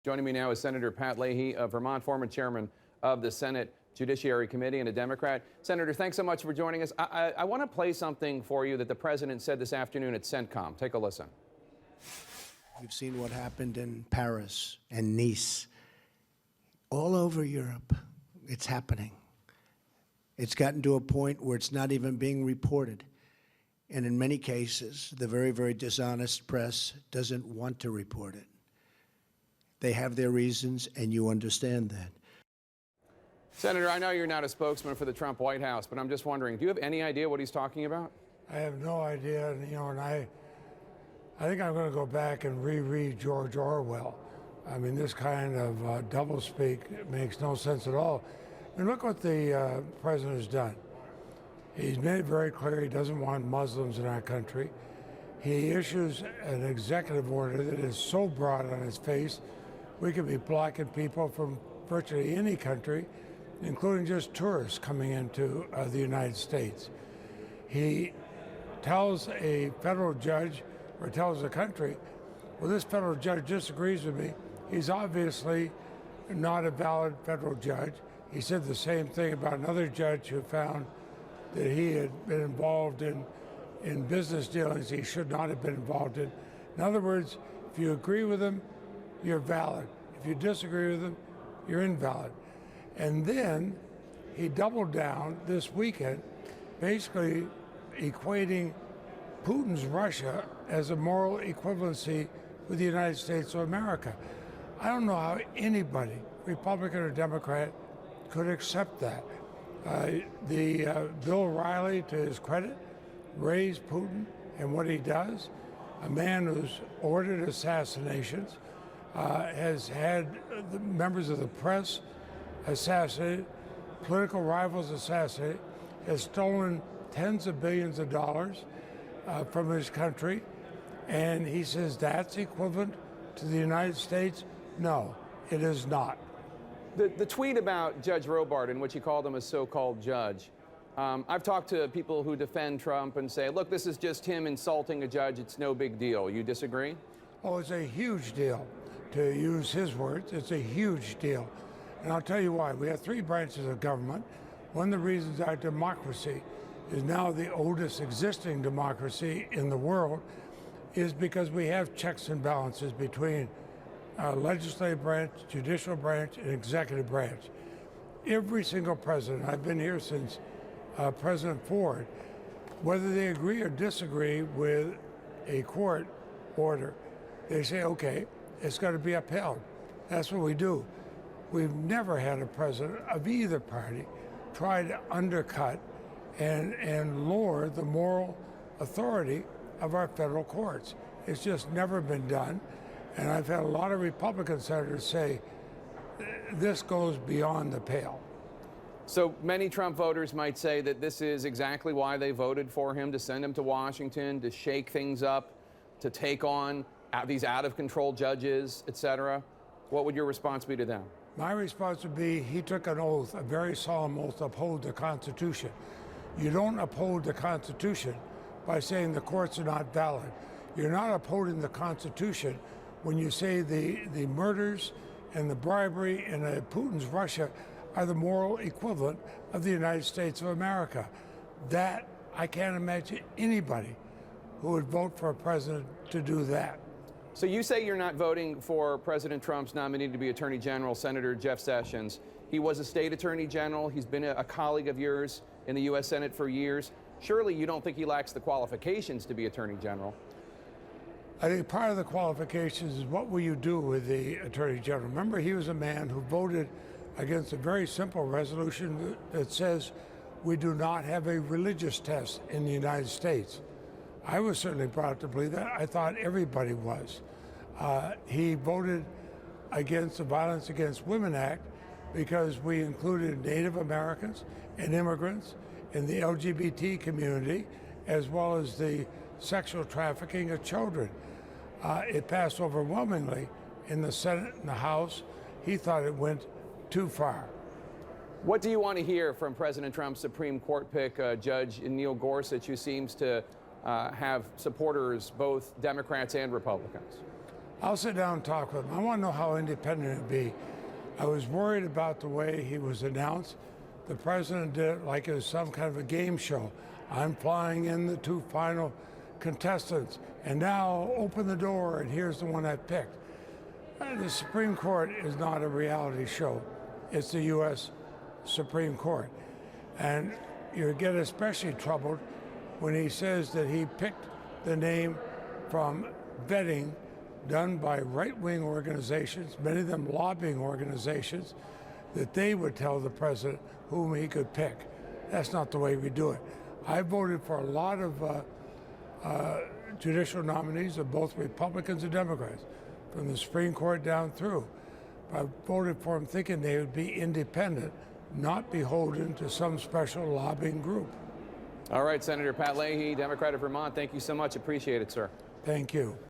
Joining me now is Senator Pat Leahy of Vermont, former chairman of the Senate Judiciary Committee and a Democrat. Senator, thanks so much for joining us. I want to play something for you that the president said this afternoon at CENTCOM. Take a listen. You've seen what happened in Paris and Nice. All over Europe, it's happening. It's gotten to a point where it's not even being reported. And in many cases, the very, very dishonest press doesn't want to report it. They have their reasons, and you understand that. Senator, I know you're not a spokesman for the Trump White House, but I'm just wondering, do you have any idea what he's talking about? I have no idea, and I think I'm going to go back and reread George Orwell. I mean, this kind of doublespeak makes no sense at all. I mean, look what the president has done. He's made it very clear he doesn't want Muslims in our country. He issues an executive order that is so broad on its face, we could be blocking people from virtually any country, including just tourists coming into the United States. He tells a federal judge, or tells the country, well, this federal judge disagrees with me. He's obviously not a valid federal judge. He said the same thing about another judge who found that he had been involved in business dealings he should not have been involved in. In other words, if you agree with him, you're valid. If you disagree with him, you're invalid. And then he doubled down this weekend, basically equating Putin's Russia as a moral equivalency with the United States of America. I don't know how anybody, Republican or Democrat, could accept that. Bill O'Reilly, to his credit, raised Putin and what he does. A man who's ordered assassinations, has had the members of the press assassinated, political rivals assassinated, has stolen tens of billions of dollars from his country, and he says that's equivalent to the United States? No, it is not. The tweet about Judge Robart, in which he called him a so-called judge, I've talked to people who defend Trump and say, look, this is just him insulting a judge. It's no big deal. You disagree? Oh, it's a huge deal. To use his words, it's a huge deal. And I'll tell you why. We have three branches of government. One of the reasons our democracy is now the oldest existing democracy in the world is because we have checks and balances between legislative branch, judicial branch, and executive branch. Every single president, I've been here since President Ford, whether they agree or disagree with a court order, they say, okay, it's got to be upheld. That's what we do. We've never had a president of either party try to undercut and lower the moral authority of our federal courts. It's just never been done. And I've had a lot of Republican senators say, this goes beyond the pale. So many Trump voters might say that this is exactly why they voted for him, to send him to Washington, to shake things up, to take on these out-of-control judges, et cetera. What would your response be to them? My response would be he took an oath, a very solemn oath, to uphold the Constitution. You don't uphold the Constitution by saying the courts are not valid. You're not upholding the Constitution when you say the murders and the bribery in Putin's Russia are the moral equivalent of the United States of America. That, I can't imagine anybody who would vote for a president to do that. So you say you're not voting for President Trump's nominee to be Attorney General, Senator Jeff Sessions. He was a state Attorney General. He's been a colleague of yours in the U.S. Senate for years. Surely you don't think he lacks the qualifications to be Attorney General? I think part of the qualifications is what will you do with the Attorney General? Remember, he was a man who voted against a very simple resolution that says we do not have a religious test in the United States. I was certainly proud to believe that. I thought everybody was. He voted against the Violence Against Women Act because we included Native Americans and immigrants in the LGBT community, as well as the sexual trafficking of children. It passed overwhelmingly in the Senate and the House. He thought it went too far. What do you want to hear from President Trump's Supreme Court pick, Judge Neil Gorsuch, who seems to have supporters, both Democrats and Republicans? I'll sit down and talk with him. I want to know how independent it'd be. I was worried about the way he was announced. The president did it like it was some kind of a game show. I'm flying in the 2 final contestants, and now open the door, and here's the one I picked. The Supreme Court is not a reality show. It's the U.S. Supreme Court. And you get especially troubled when he says that he picked the name from vetting done by right-wing organizations, many of them lobbying organizations, that they would tell the president whom he could pick. That's not the way we do it. I voted for a lot of judicial nominees of both Republicans and Democrats, from the Supreme Court down through. I voted for them thinking they would be independent, not beholden to some special lobbying group. All right, Senator Pat Leahy, Democrat of Vermont, thank you so much. Appreciate it, sir. Thank you.